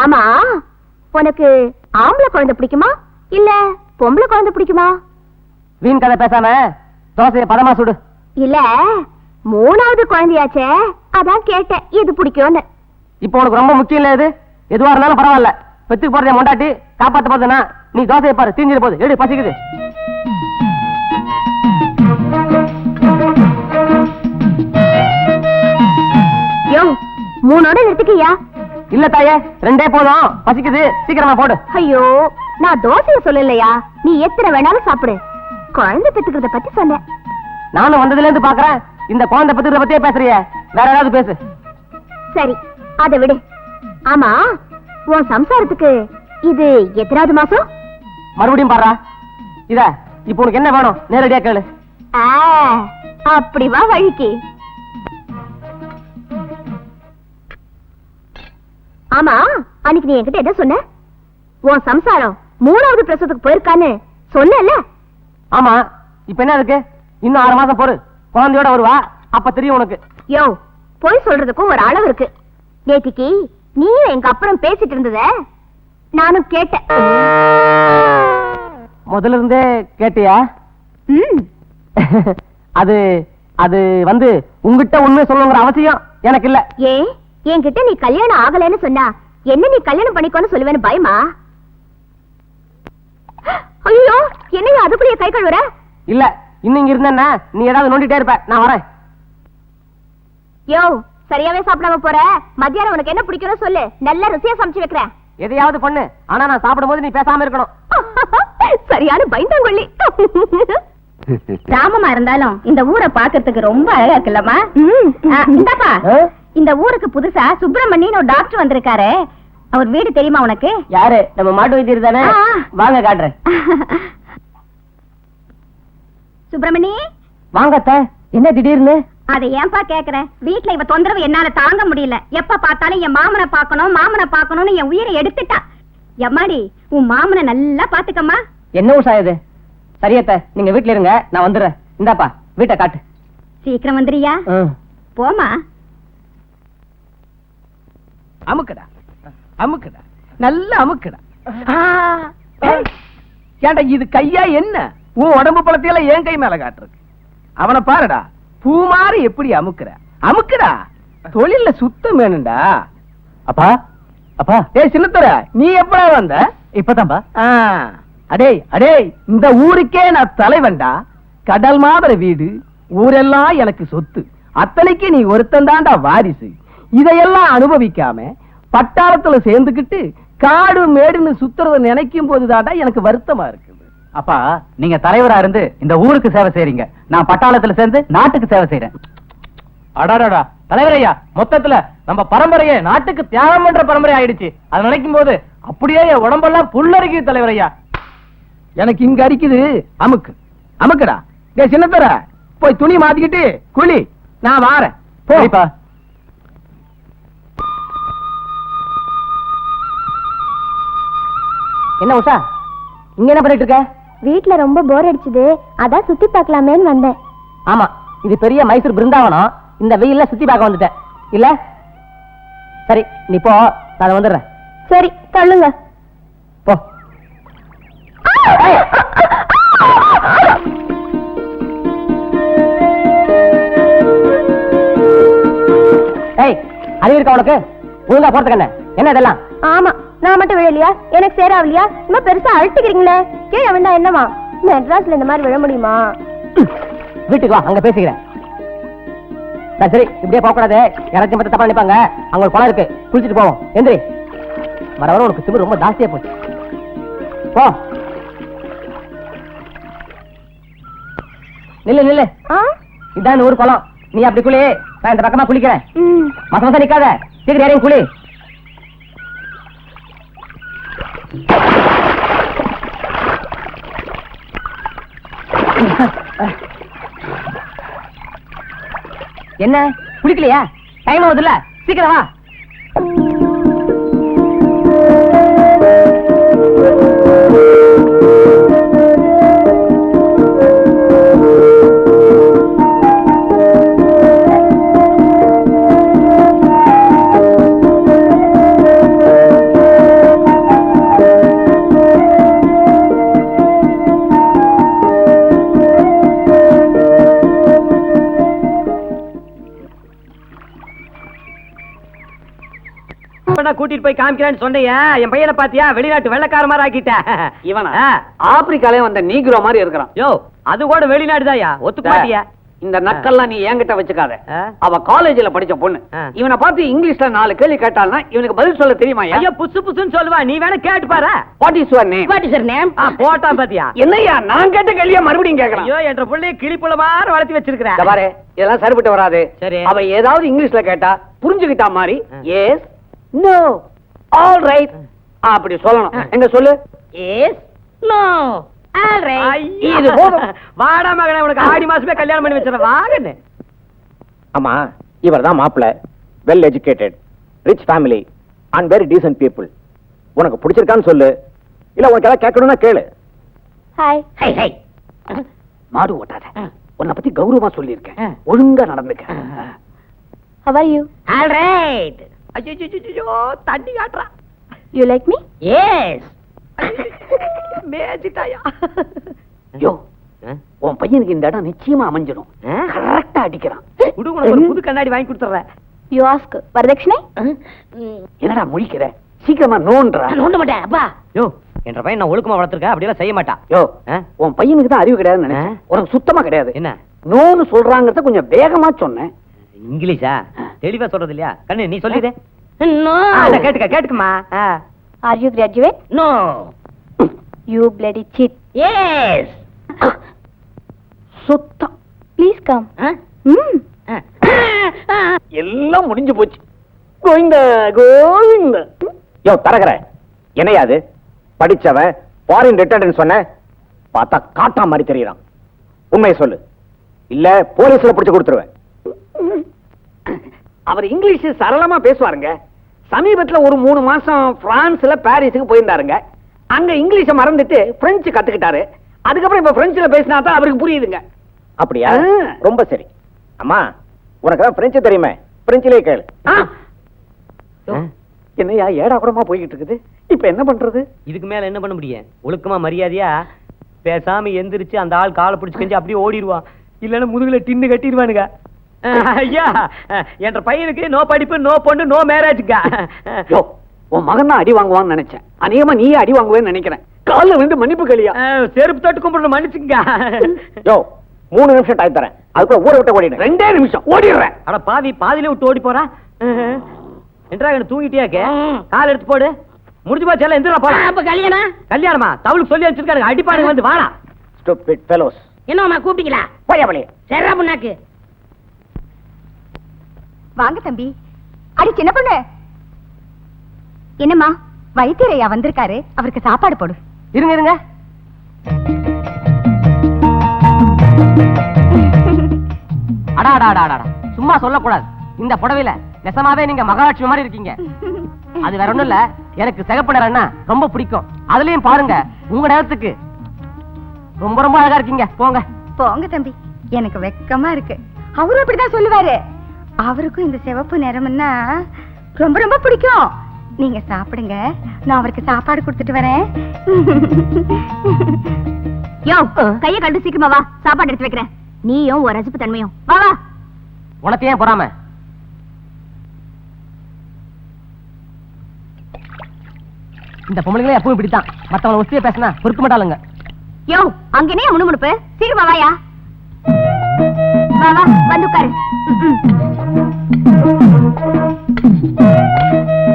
ஆமா, உனக்கு ஆம்பளை குழந்தை பிடிக்குமா இல்ல பொம்பளை குழந்தை பிடிக்குமா? வீண் கதை பேசாம தோசையை பதமா சுடு. இல்ல, 3வது குழந்தையாச்சே, அதான் கேட்டேன் எது பிடிக்கும்னு. இப்போ உனக்கு ரொம்ப முக்கியம் இல்ல எது? எதுவா இருந்தாலும் பரவாயில்ல. பெத்துக்கு போறதே மொண்டாட்டி, காப்பாத்த போறதுனா நீ தோசையை பாரு, தீஞ்சிரு போகுது. எடு, பசிக்குது. யோ, 3ஓட நிறுத்திக்கியா? இல்ல தாயே, 2 போதும். பசிக்குது, சீக்கிரமா போடு. ஐயோ, நான் தோசையை சொல்லலையா, நீ எத்தனை வேணாலும் சாப்பிடு. குழந்தை பெத்துக்கிறத பத்தி சொன்னேன். நானும் வந்ததுல இருந்து பாக்குறேன், இந்த குழந்தை பெத்துக்கிறத பத்தியே பேசுறிய. வேற ஏதாவது பேசு. சரி, அதை விடு. ஆமா, உன் சம்சாரத்துக்கு இது எத்தனாவது மாசம்? மறுபடியும் பாடுறா. இத இப்ப உனக்கு என்ன வேணும் நேரடியா கேளு. அப்படி வா வழிக்கு. ஆமா, அன்னைக்கு நீ என்கிட்ட என்ன சொன்ன? உன் சம்சாரம் 3வது பிரசவத்துக்கு போயிருக்கான்னு சொன்னல? ஆமா, இப்ப என்ன இருக்கு? இன்னும் 6 மாசம் பொறு, குழந்தையோட வருவா, அப்ப தெரியும் உனக்கு. யோ, போய் சொல்றதுக்கும் ஒரு அளவு இருக்கு. நேத்திக்கு நீயும் எங்க அப்புறம் பேசிட்டு இருந்தத நானும் கேட்டேன். முதல்ல இருந்தே கேட்டியா? அது அது வந்து உங்ககிட்ட உண்மை சொல்லணுங்கிற அவசியம் எனக்கு இல்ல. ஏன் என்கிட்ட நீ கல்யாணம் ஆகலைன்னு சொன்னா என்ன நீ கல்யாணம் பண்ணிக்கோன்னு சொல்லுவேன்னு பயமா? ஐயோ, என்னையா அதுக்குள்ளேயே கை கழுவுற? இல்ல, இன்னும் இங்க இருந்தேன்னா நீ ஏதாவது நோண்டிட்டே இருப்ப. நான் வரேன். யோ, சரியாவே சாப்பிடாம போற. மத்தியானம் உனக்கு என்ன பிடிக்கும்னு சொல்லு, நல்ல ருசியா சமைச்சு வைக்கிறேன். எதையாவது பண்ணு, ஆனா நான் சாப்பிடும் போது நீ பேசாம இருக்கணும். சரியான பயந்தாங்கொள்ளி. கிராமமா இருந்தாலும் இந்த ஊரை பாக்குறதுக்கு ரொம்ப அழகா இருக்குல்லம்மா. இந்தாப்பா, இந்த ஊருக்கு புதுசா சுப்பிரமணியன் ஒரு டாக்டர் வந்திருக்காரு. அவர் வீடு தெரியுமா உனக்கு? யாரு? நம்ம மாட்டு வைத்தியர் தானே? வாங்க, காட்டுறேன். சுப்பிரமணி, வாங்கத்த. என்ன திடீர்னு? அதை ஏன்பா கேக்குற? வீட்டுல இவ தொந்தரவு என்னால தாங்க முடியல. எப்ப பார்த்தாலும் என் மாமனை பாக்கணும்னு என் உயிரை எடுத்துட்டா. எம்மாடி, உன் மாமனை நல்லா பாத்துக்கம்மா. என்ன உஷா இது? சரியத்த, நீங்க வீட்டுல இருங்க, நான் வந்துடுறேன். இந்தாப்பா, வீட்டை காட்டு. சீக்கிரம் வந்துறியா? போமா. அமுக்கடா, அமுக்கடா, நல்ல அமுக்கடா. ஏண்டா இது கையா என்ன? உன் உடம்பு பழத்தையெல்லாம் என் கை மேல காட்டுறது. அவனை பாருடா, பூமாரி எப்படி அமுக்குற. அமுக்குடா, தொழில சுத்தம் வேணும்டா. அப்பா, அப்பா. ஏய் சின்னத்தர, நீ எப்படா வந்த? இப்பதான்பா. அடே அடே, இந்த ஊருக்கே நான் தலைவன்டா. கடல் மாதிரி வீடு, ஊரெல்லாம் எனக்கு சொத்து. அத்தனைக்கு நீ ஒருத்தன் தாண்டா வாரிசு. இதையெல்லாம் அனுபவிக்காம பட்டாளத்துல சேர்ந்துக்கிட்டு காடு மேடுன்னு சுத்துறத நினைக்கும் போதுதாண்டா எனக்கு வருத்தமா இருக்குது. அப்பா, நீங்க தலைவரா இருந்து இந்த ஊருக்கு சேவை செய்றீங்க, நான் பட்டாளத்துல சேர்ந்து நாட்டுக்கு சேவை செய்யறேன். அடாடா தலைவரையா, மொத்தத்துல நம்ம பரம்பரையே நாட்டுக்கு தியாகம் பண்ற பரம்பரை ஆயிடுச்சு. அதை நினைக்கும் போது அப்படியே உடம்பெல்லாம் புல்லரிக்குது தலைவரையா. எனக்கு இங்க அடிக்குது. அமுக்கு, அமுக்குடா. டே சின்னத்தர, போய் துணி மாத்திக்கிட்டு குளி, நான் வாரேன். போப்பா. என்ன உஷா, இங்க என்ன பண்ணிட்டு இருக்க? வீட்டுல ரொம்ப போர் அடிச்சுது, அதான் சுத்தி பார்க்கலாமேன்னு வந்தேன். ஆமா, இது பெரிய மைசூர் பிருந்தாவனம். இந்த வெயில்ல சுத்தி பார்க்க வந்துட்டேன் இல்ல? சரி, நீ போ, நான் வந்துடுறேன். சரி, தள்ளுங்க. போ. ஏய், அறிவு இருக்கா உனக்கு? ஒழுங்கா போறதுக்கு என்ன இதெல்லாம்? ஆமா, நான் மட்டும் விழலையா? எனக்கு சேராவலையா? இன்னும் பெருசா அழட்டிக்கிறீங்களே. கீழே விழுந்தா என்னமா? மெட்ராஸ்ல இந்த மாதிரி விழ முடியுமா? வீட்டுக்கு வா, அங்க பேசிக்கிறேன். சரி, இப்படியே போக கூடாது. யாராச்சும் பத்தி தப்பா நினைப்பாங்க. அங்க ஒரு குளம் இருக்கு, குளிச்சுட்டு போவோம். எந்திரி. வர வர உனக்கு திமிரு ரொம்ப ஜாஸ்தியா போச்சு. போ. நில்லு நில்லு. இதான் ஊர் குளம். நீ அப்படி குளி, நான் இந்த பக்கமா குளிக்கிறேன். மச மசா நிக்காத, சீக்கிரம் யாரையும் குளி. என்ன குளிக்கலையா? டைம் ஆகுதுல்ல, சீக்கிரம் வா. கூட்டிட்டு போய் காமிக்கிறேன்னு சொன்னீங்க. என் பையனை பாத்தியா? வெளிநாட்டு வெள்ளக்கார மாதிரி ஆக்கிட்ட. இவனா ஆப்பிரிக்காலே வந்த நீக்ரோ மாதிரி இருக்கிறான். யோ, அது கூட வெளிநாடுதாயா? ஒத்துக்க மாட்டியா? இந்த நக்கல்லாம் நீ என்கிட்ட வச்சுக்காத. அவ காலேஜ்ல படிச்ச பொண்ணு. இவனை பார்த்து இங்கிலீஷ்ல 4 கேள்வி கேட்டால்னா இவனுக்கு பதில் சொல்ல தெரியுமா? ஐயோ, புசு புசுன்னு சொல்லுவா. நீ வேணா கேட்டு பாரு. What is your name? What is your name? போட்டா பாத்தியா? என்னையா நான் கேட்ட கேள்வியா மறுபடியும் கேக்குறான்? ஐயோ, என்ற புள்ளைய கிளிப்புல மாதிரி வளர்த்தி வச்சிருக்கிறேன். இத பாரு, இதெல்லாம் சரிப்பட்டு வராது. சரி. அவ ஏதாவது இங்கிலீஷ்ல கேட்டா புரிஞ்சுக்கிட்டா மாதிரி எஸ் நோ ஆல் ரைட் அப்படி சொல்லணும். எங்க சொல்லு. Yes no all right. இது போதும். வாடா மகனே, உனக்கு ஆடி மாசமே கல்யாணம் பண்ணி வச்சிட வாங்கன்னு. ஆமா, இவர்தான் மாப்பிள்ளை. Well educated, rich family and very descent people. உனக்கு பிடிச்சிருக்கான்னு சொல்லு, இல்ல உனக்கு ஏதாவது கேட்கணும்னா கேளு. ஹாய். ஹை ஹை மாடு ஓட்டாத. உன்னை பத்தி கௌரவமா சொல்லியிருக்கேன், ஒழுங்கா நடந்துக்க. How are you? All right. ஐயோ, தண்ணி காட்டுறா. You like me? எஸ். மேஜிட்டாயா. யோ, உன் பையனுக்கு இந்த இடம் நிச்சயமா அமைஞ்சிடும். கரெக்டா அடிக்கிறான். குடு, உனக்கு ஒரு புது கண்ணாடி வாங்கி கொடுத்துறேன். யூ ஆஸ்க் வரதட்சணை? என்னடா முழிக்கிற? சீக்கிரமா நோன்றா. நோண்ட மாட்டேன் அப்பா. யோ, என்ற பையன் நான் ஒழுக்கமா வளர்த்திருக்கேன், அப்படியெல்லாம் செய்ய மாட்டான். யோ, உன் பையனுக்கு தான் அறிவு கிடையாதுன்னு நினைச்சேன். உனக்கு சுத்தமா கிடையாது. என்ன நோன்னு சொல்றாங்கறத கொஞ்சம் வேகமா சொன்னேன். இங்கிலீஷா? தெளிவா சொல்றது இல்லையா? கண்ணு நீ சொல்லிடு. நோ. கேட்டுக்கமா. Are you graduate? No. You bloody cheat. Yes. சுத்தம். Please come. எல்லாம் முடிஞ்சு போச்சு. கோவிந்த கோவிந்த. யோ தரகற, என்னையாது படிச்சவன் ஃபாரின் ரிட்டர்ன் சொன்ன பார்த்தா காட்டா மாதிரி தெரியறான். உண்மையை சொல்லு, இல்ல போலீஸ்ல பிடிச்சு கொடுத்துருவேன். அவர் இங்கிலீஷ் சரளமா பேசுவாருங்க. சமீபத்துல ஒரு 3 மாசம் பிரான்ஸ்ல பாரிஸுக்கு போயிருந்தாருங்க. அங்க இங்கிலீஷ மறந்துட்டு பிரெஞ்சு கத்துக்கிட்டாரு. அதுக்கப்புறம் இப்ப பிரெஞ்சுல பேசினா தான் அவருக்கு புரியுதுங்க. அப்படியா? ரொம்ப சரி. அம்மா, உனக்கு பிரெஞ்சு தெரியுமே, பிரெஞ்சிலே கேளு. என்னையா ஏடா கூடமா போய்கிட்டு இருக்குது. இப்ப என்ன பண்றது? இதுக்கு மேல என்ன பண்ண முடியும்? ஒழுக்கமா மரியாதையா பேசாம எந்திரிச்சு அந்த ஆள் காலை பிடிச்சு கஞ்சி அப்படியே ஓடிடுவான். இல்லன்னா முதுகுல டின்னு கட்டிடுவானுங்க. ஐயா, என்ற பையனுக்கு நோ படிப்பு, நோ பொண்ணு, நோ மேரேஜ்க்கா. யோ, உன் மகன் தான் அடி வாங்குவான்னு நினைச்சேன். அநேகமா நீயே அடி வாங்குவேன்னு நினைக்கிறேன். காலில் விழுந்து மன்னிப்பு கலியா. செருப்பு தொட்டு கும்பிடணும், மன்னிச்சுங்க. யோ, 3 நிமிஷம் டைம் தரேன், அதுக்குள்ள ஊரை விட்டு ஓடிடு. 2 நிமிஷம் ஓடிடுறேன். அட பாவி, பாதியில விட்டு ஓடி போறா. என்றா தூங்கிட்டியாக்க? கால் எடுத்து போடு. முடிஞ்சு போச்சு, எல்லாம் எந்திரா போலாம். அப்ப கல்யாணம்? கல்யாணமா? தவளுக்கு சொல்லி வச்சிருக்காங்க, அடிப்பாடுங்க வந்து வாடா. Stupid fellows. என்னம்மா கூப்பிட்டீங்களா? போயவளே. சரிடா புண்ணாக்கு. வாங்க தம்பி. அடி சின்ன பொண்ணு. என்னம்மா, வைத்தியரையா வந்திருக்காரு, அவருக்கு சாப்பாடு போடு. இருங்க இருங்க. அடா அடா அடா அடா, சும்மா சொல்லக்கூடாது. இந்த புடவையில நெசமாவே நீங்க மகாலட்சுமி மாதிரி இருக்கீங்க. அது வேற ஒண்ணும் இல்ல, எனக்கு சிகப்பு நிறம்னா ரொம்ப பிடிக்கும். அதுலயும் பாருங்க, உங்க நேரத்துக்கு ரொம்ப ரொம்ப அழகா இருக்கீங்க. போங்க போங்க தம்பி, எனக்கு வெக்கமா இருக்கு. அவரும் அப்படிதான் சொல்லுவாரு. அவருக்கும் இந்த சிவப்பு நிறம்னா ரொம்ப ரொம்ப பிடிக்கும். நீங்க சாப்பிடுங்க, நான் அவருக்கு சாப்பாடு கொடுத்துட்டு வரேன். யோ, கைய கண்டு சீக்கிரமா வா, சாப்பாடு எடுத்து வைக்கிறேன். நீயும் ஒரு ரசிப்பு தன்மையும் வா வா. உனக்கு ஏன் பொறாம? இந்த பொம்பளைங்களே எப்பவும் இப்படித்தான், மத்தவங்க ஒஸ்திய பேசினா பொறுக்க மாட்டாளுங்க. யோ, அங்கனே முணுமுணுப்பு, சீக்கிரமா வாயா. வா வா, வந்து உட்காரு.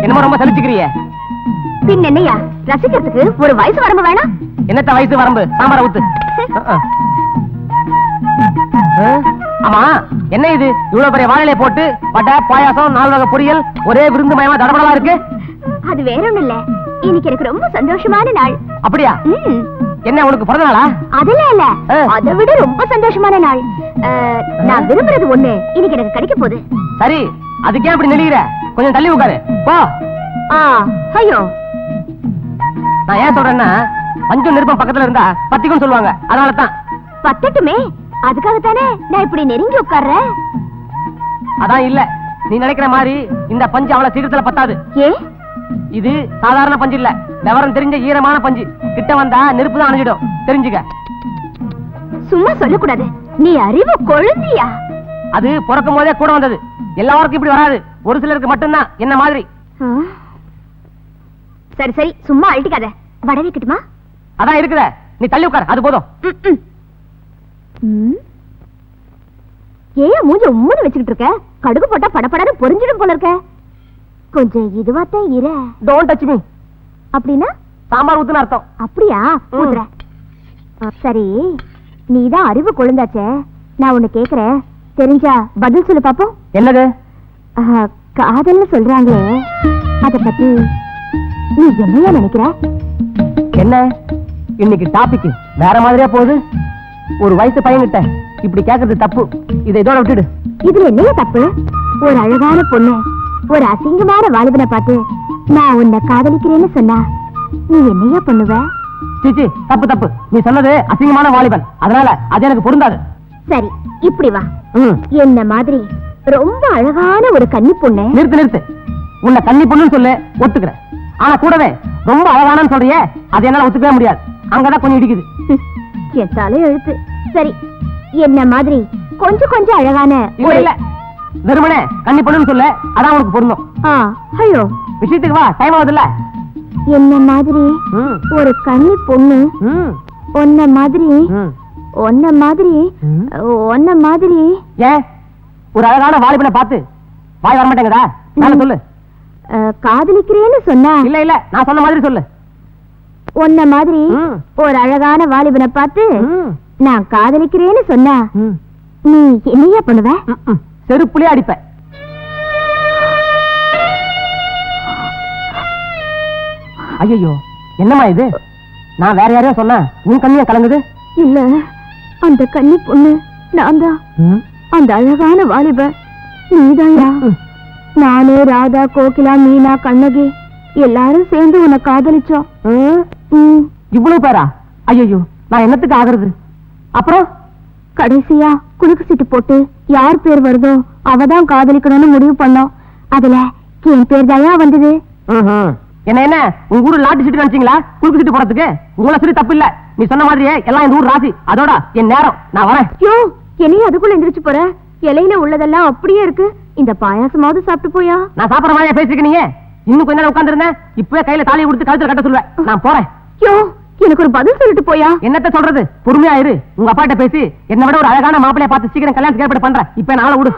என்னமோ ரொம்ப சலிச்சுக்கிறியே. பின் என்னையா, ரசிக்கிறதுக்கு ஒரு வயசு வரம்பு வேணாம்? என்னத்த வயசு வரம்பு? சாம்பார ஊத்து. ஆமா, என்ன இது இவ்வளவு பெரிய வாழையில போட்டு வடை, பாயாசம், 4 வகை பொரியல், ஒரே விருந்து மயமா தடபடலா இருக்கு? அது வேற ஒண்ணும் இல்ல, இன்னைக்கு எனக்கு ரொம்ப சந்தோஷமான நாள். அப்படியா? என்ன, உனக்கு பிறந்த நாளா? அதெல்லாம் இல்ல, அதை விட ரொம்ப சந்தோஷமான நாள். நான் விரும்புறது ஒண்ணு இன்னைக்கு எனக்கு கிடைக்க போகுது. சரி, அதுக்கே அப்படி நெளிகிற? கொஞ்சம் தள்ளி உட்காரு போ. ஐயோ, நான் ஏன் சொல்றேன்னா, பஞ்சம் நெருப்பம் பக்கத்துல இருந்தா பத்திக்கும் சொல்லுவாங்க, அதனாலதான். பத்தட்டுமே, அதுக்காகத்தானே நான் இப்படி நெருங்கி உட்கார்றேன். அதான் இல்ல, நீ நினைக்கிற மாதிரி இந்த பஞ்சு அவ்வளவு சீக்கிரத்துல பத்தாது. ஏ, இது சாதாரண பஞ்சு இல்ல, விவரம் தெரிஞ்ச ஈரமான பஞ்சு. கிட்ட வந்தா நெருப்பு தான் அணைஞ்சிடும், தெரிஞ்சுக்க. சும்மா சொல்லக்கூடாது, நீ அறிவு கொழுந்தியா? அது பிறக்கும் போதே கூட வந்தது, எல்லாருக்கும் இப்படி வராது, ஒரு சிலருக்கு மட்டும்தான் என்ன மாதிரி. சரி சரி சும்மா அழட்டிக்காத. வடை வைக்கட்டுமா? அதான் இருக்குதே, நீ தள்ளி உட்கார், அது போதும். ஏன் மூஞ்ச உம்முன்னு வச்சுக்கிட்டு இருக்க? கடுகு போட்டா படபடன்னு பொரிஞ்சிடும் போல இருக்க. கொஞ்சம் இதுவாத்தான் இர. Don't touch me. அப்படின்னா சாம்பார் ஊத்துன்னு அர்த்தம். அப்படியா? ஊத்துறேன். சரி, நீதான் அறிவு கொழுந்தாச்சே, நான் உன்னை கேக்குறேன், தெரிஞ்சா பதில் சொல்லு பாப்போம். என்னது? காதல்னு சொல்றாங்களே, அத பத்தி நீ என்னையா நினைக்கிற? என்ன இன்னைக்கு டாபிக் வேற மாதிரியா போகுது? ஒரு வயசு பையன்கிட்ட இப்படி கேக்குறது தப்பு. இதை இதோட விட்டுடு. இதுல என்னையா தப்பு? ஒரு அழகான பொண்ணு, ஒரு அசிங்கமான வாலிபனை பார்த்து நான் உன்னை காதலிக்கிறேன்னு சொன்னா நீ என்னையா பண்ணுவ? சீச்சி, தப்பு தப்பு. நீ சொன்னது அசிங்கமான வாலிபன், அதனால அது எனக்கு பொருந்தாது. சரி, இப்படி வா. என்ன மாதிரி ரொம்ப அழகான ஒரு கன்னி பொண்ணு. நிறுத்து நிறுத்து. உன்னை கன்னி பொண்ணுன்னு சொல்லு, ஒத்துக்கிறேன். ஆனா கூடவே ரொம்ப அழகானு சொல்றியே, அது என்னால ஒத்துக்கவே முடியாது. அங்கதான் கொஞ்சம் இடிக்குது. என் தலை எழுத்து. சரி, என்ன மாதிரி கொஞ்சம் கொஞ்சம் அழகான இல்ல இல்ல, வெறுமனே கன்னி பொண்ணுன்னு சொல்லு, அதான் உனக்கு பொருந்தும். ஐயோ, விஷயத்துக்கு வா, டைம் ஆகுதுல்ல. என்ன மாதிரி ஒரு கன்னி பொண்ணு, ஒன்ன மாதிரி ஒன்ன மாதிரி ஒன்ன மாதிரி. ஏன் ஒரு அழகான வாலிபனை பார்த்து வாய் வர மாட்டேங்குதா? நான் சொல்லு. காதலிக்கிறேன்னு சொன்னா? இல்ல இல்ல, நான் சொன்ன மாதிரி சொல்லு. ஒன்ன மாதிரி ஒரு அழகான வாலிபனை பார்த்து நான் காதலிக்கிறேன்னு சொன்னா நீ என்னையா பண்ணுவ? செருப்புலயே அடிப்ப. ஐயோ, என்னம்மா இது? நான் வேற யாரையோ சொன்னா உன் கண்ணியா கலங்குது? இல்ல, அந்த கன்னி பொண்ணு நான் தான். அந்த அழகான வாலிபன் நீதாயா. நானு, ராதா, கோகிலா, மீனா, கண்ணகி எல்லாரும் சேர்ந்து உன்னை காதலிச்சோம். இவ்வளவு பேரா? ஐயோ, நான் என்னத்துக்கு ஆகுறது? அப்புறம் கடைசியா குலுக்கு சீட்டு போட்டு யார் பேர் வருதோ அவதான் காதலிக்கணும்னு முடிவு பண்ணோம். அதுல என் பேர் தாயா வந்தது. என்ன என்ன உங்க ஊரு லாட்டு சீட்டு நினைச்சீங்களா குலுக்கு சீட்டு போறதுக்கு? உங்களை சரி தப்பு இல்ல. நீ சொன்ன மாதிரியே எல்லாம் இந்த ஊர் ராசி. அதோட என் நேரம், நான் வரேன். யோ, என்னையும் அதுக்குள்ள எந்திரிச்சு போற? இலையில உள்ளதெல்லாம் அப்படியே இருக்கு. இந்த பாயாசமாவது சாப்பிட்டு போயா? நான் சாப்பிடற மாதிரியா பேசிருக்க நீங்க? இன்னும் கொஞ்ச நேரம் உட்கார்ந்து இருந்தேன், இப்பவே கையில தாலியை கொடுத்து கழுத்துல கட்ட சொல்லுவேன். நான் போறேன். யோ, எனக்கு ஒரு பதில் சொல்லிட்டு போயா? என்னத்த சொல்றது? பொறுமையா இரு. உங்க அப்பாட்ட பேசி என்னை விட ஒரு அழகான மாப்பிளைய பார்த்து சீக்கிரம் கல்யாணத்துக்கு ஏற்பாடு பண்றேன். இப்ப நாளை விடு.